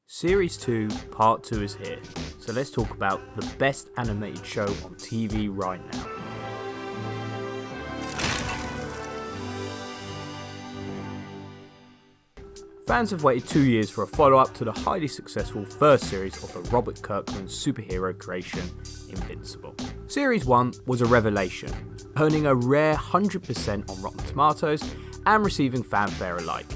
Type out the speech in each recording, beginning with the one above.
Series 2 Part 2 is here, so let's talk about the best animated show on TV right now. Fans have waited 2 years for a follow-up to the highly successful first series of the Robert Kirkman superhero creation, Invincible. Series 1 was a revelation, earning a rare 100% on Rotten Tomatoes and receiving fanfare alike.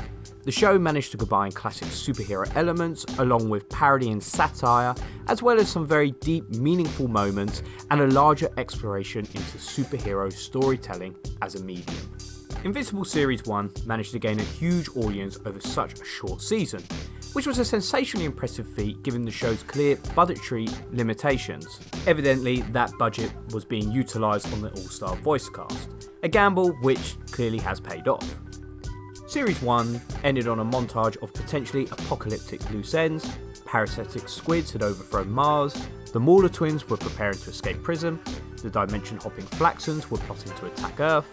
The show managed to combine classic superhero elements along with parody and satire, as well as some very deep, meaningful moments and a larger exploration into superhero storytelling as a medium. Invincible Series 1 managed to gain a huge audience over such a short season, which was a sensationally impressive feat given the show's clear budgetary limitations. Evidently, that budget was being utilised on the all-star voice cast, a gamble which clearly has paid off. Series 1 ended on a montage of potentially apocalyptic loose ends, parasitic squids had overthrown Mars, the Mauler twins were preparing to escape prison, the dimension-hopping Flaxons were plotting to attack Earth,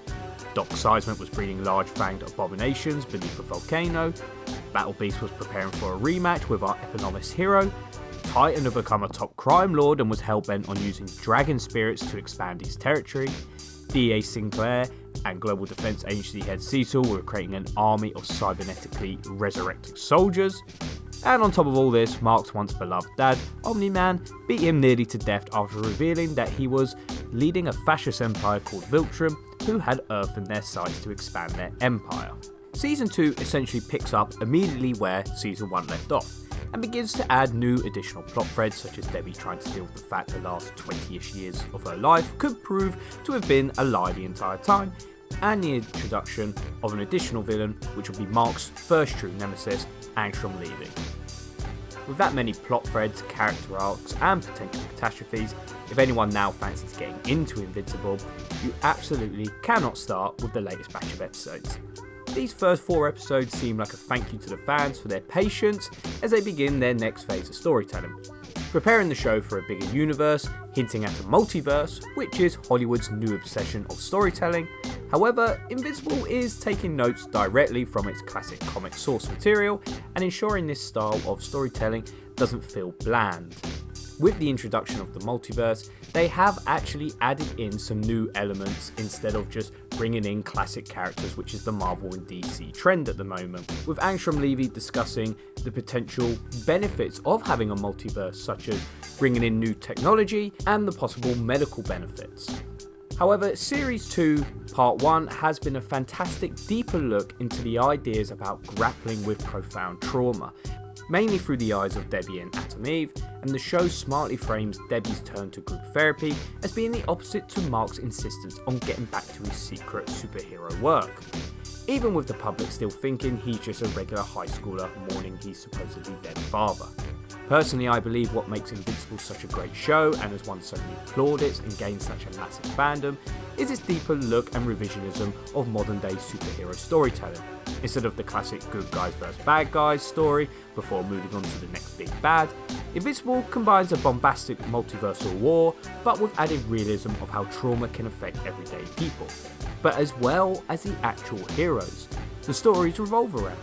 Doc Seismic was breeding large-fanged abominations beneath a volcano, Battle Beast was preparing for a rematch with our eponymous hero, Titan had become a top crime lord and was hell-bent on using dragon spirits to expand his territory, D.A. Sinclair and Global Defense Agency head Cecil were creating an army of cybernetically resurrected soldiers. And on top of all this, Mark's once beloved dad, Omni-Man, beat him nearly to death after revealing that he was leading a fascist empire called Viltrum, who had Earth in their sights to expand their empire. Season 2 essentially picks up immediately where Season 1 left off, and begins to add new additional plot threads such as Debbie trying to deal with the fact the last 20-ish years of her life could prove to have been a lie the entire time, and the introduction of an additional villain which will be Mark's first true nemesis, Angstrom Levy. With that many plot threads, character arcs and potential catastrophes, if anyone now fancies getting into Invincible, you absolutely cannot start with the latest batch of episodes. These first 4 episodes seem like a thank you to the fans for their patience as they begin their next phase of storytelling, preparing the show for a bigger universe, hinting at a multiverse, which is Hollywood's new obsession of storytelling. However, Invincible is taking notes directly from its classic comic source material and ensuring this style of storytelling doesn't feel bland. With the introduction of the multiverse, they have actually added in some new elements instead of just bringing in classic characters, which is the Marvel and DC trend at the moment, with Angstrom Levy discussing the potential benefits of having a multiverse, such as bringing in new technology and the possible medical benefits. However, Series 2 Part 1 has been a fantastic deeper look into the ideas about grappling with profound trauma, mainly through the eyes of Debbie and Atom Eve, and the show smartly frames Debbie's turn to group therapy as being the opposite to Mark's insistence on getting back to his secret superhero work, even with the public still thinking he's just a regular high schooler mourning his supposedly dead father. Personally, I believe what makes Invincible such a great show and has won so many plaudits and gained such a massive fandom is its deeper look and revisionism of modern day superhero storytelling. Instead of the classic good guys vs bad guys story before moving on to the next big bad, Invincible combines a bombastic multiversal war but with added realism of how trauma can affect everyday people, but as well as the actual heroes the stories revolve around.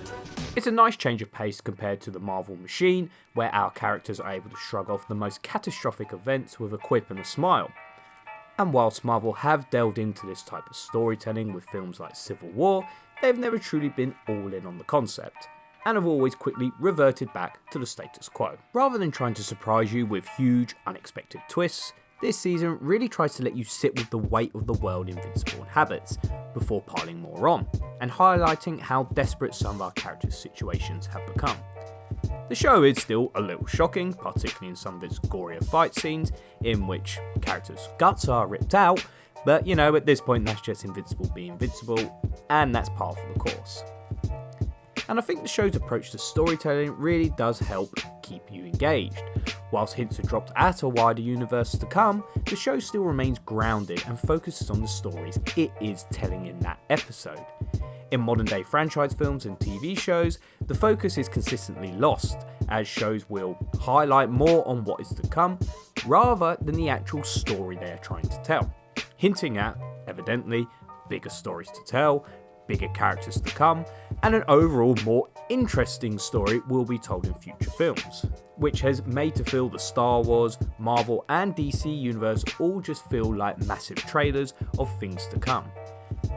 It's a nice change of pace compared to the Marvel machine, where our characters are able to shrug off the most catastrophic events with a quip and a smile. And whilst Marvel have delved into this type of storytelling with films like Civil War, they've never truly been all in on the concept, and have always quickly reverted back to the status quo. Rather than trying to surprise you with huge, unexpected twists, this season really tries to let you sit with the weight of the world Invincible inhabits, before piling more on, and highlighting how desperate some of our characters' situations have become. The show is still a little shocking, particularly in some of its gorier fight scenes, in which characters' guts are ripped out, but at this point that's just Invincible being Invincible, and that's par for the course. And I think the show's approach to storytelling really does help keep you engaged. Whilst hints are dropped at a wider universe to come, the show still remains grounded and focuses on the stories it is telling in that episode. In modern day franchise films and TV shows, the focus is consistently lost, as shows will highlight more on what is to come, rather than the actual story they are trying to tell, hinting at, evidently, bigger stories to tell, bigger characters to come, and an overall more interesting story will be told in future films, which has made to feel the Star Wars, Marvel and DC universe all just feel like massive trailers of things to come.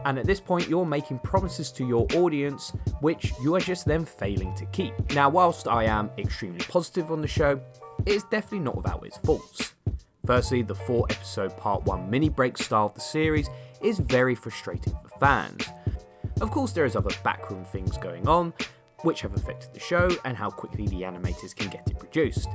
And at this point you're making promises to your audience which you are just then failing to keep. Now whilst I am extremely positive on the show, it is definitely not without its faults. Firstly, the 4-episode part 1 mini break style of the series is very frustrating for fans. Of course there is other backroom things going on which have affected the show and how quickly the animators can get it produced.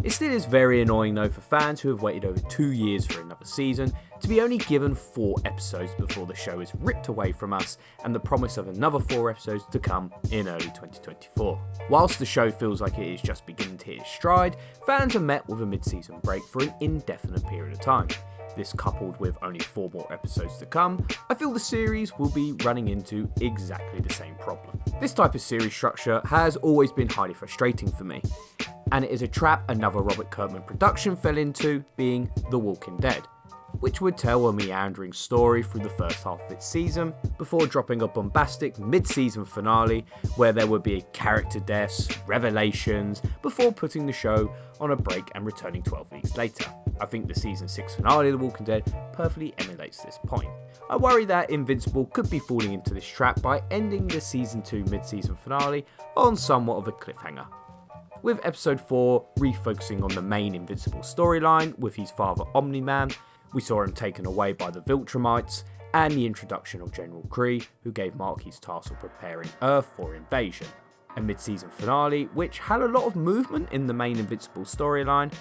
It still is very annoying though for fans who have waited over 2 years for another season to be only given 4 episodes before the show is ripped away from us and the promise of another 4 episodes to come in early 2024. Whilst the show feels like it is just beginning to hit its stride, fans are met with a mid-season break for an indefinite period of time. This coupled with only 4 more episodes to come, I feel the series will be running into exactly the same problem. This type of series structure has always been highly frustrating for me, and it is a trap another Robert Kirkman production fell into, being The Walking Dead, which would tell a meandering story through the first half of its season before dropping a bombastic mid-season finale where there would be character deaths, revelations, before putting the show on a break and returning 12 weeks later. I think the season 6 finale of The Walking Dead perfectly emulates this point. I worry that Invincible could be falling into this trap by ending the season 2 mid-season finale on somewhat of a cliffhanger, with episode 4 refocusing on the main Invincible storyline with his father Omni-Man. We saw him taken away by the Viltrumites, and the introduction of General Kree, who gave Mark his task of preparing Earth for invasion. A mid-season finale which had a lot of movement in the main Invincible storyline,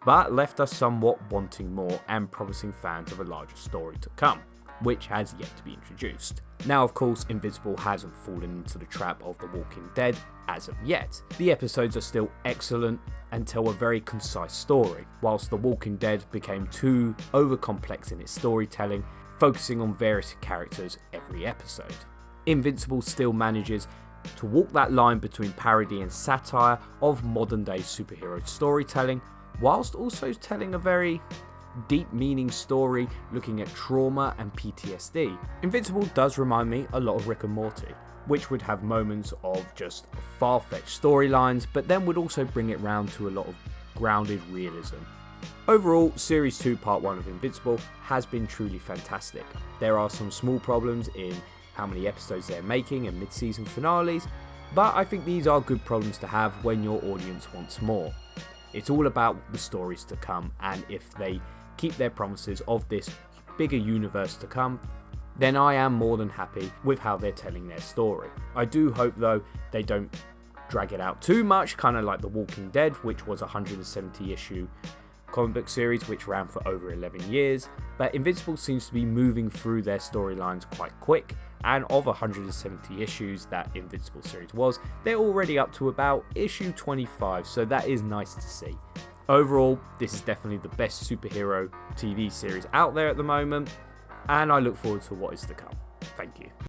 but left us somewhat wanting more and promising fans of a larger story to come, which has yet to be introduced. Now of course Invincible hasn't fallen into the trap of The Walking Dead as of yet. The episodes are still excellent and tell a very concise story, whilst The Walking Dead became too over-complex in its storytelling, focusing on various characters every episode. Invincible still manages to walk that line between parody and satire of modern day superhero storytelling, whilst also telling a very deep meaning story looking at trauma and PTSD. Invincible does remind me a lot of Rick and Morty, which would have moments of just far-fetched storylines, but then would also bring it round to a lot of grounded realism. Overall, Series 2 Part 1 of Invincible has been truly fantastic. There are some small problems in how many episodes they're making and mid-season finales, but I think these are good problems to have when your audience wants more. It's all about the stories to come, and if they keep their promises of this bigger universe to come, then I am more than happy with how they're telling their story. I do hope though they don't drag it out too much, kind of like The Walking Dead, which was a 170 issue comic book series which ran for over 11 years, but Invincible seems to be moving through their storylines quite quick, and of 170 issues that Invincible series was, they're already up to about issue 25, so that is nice to see. Overall, this is definitely the best superhero TV series out there at the moment, and I look forward to what is to come. Thank you.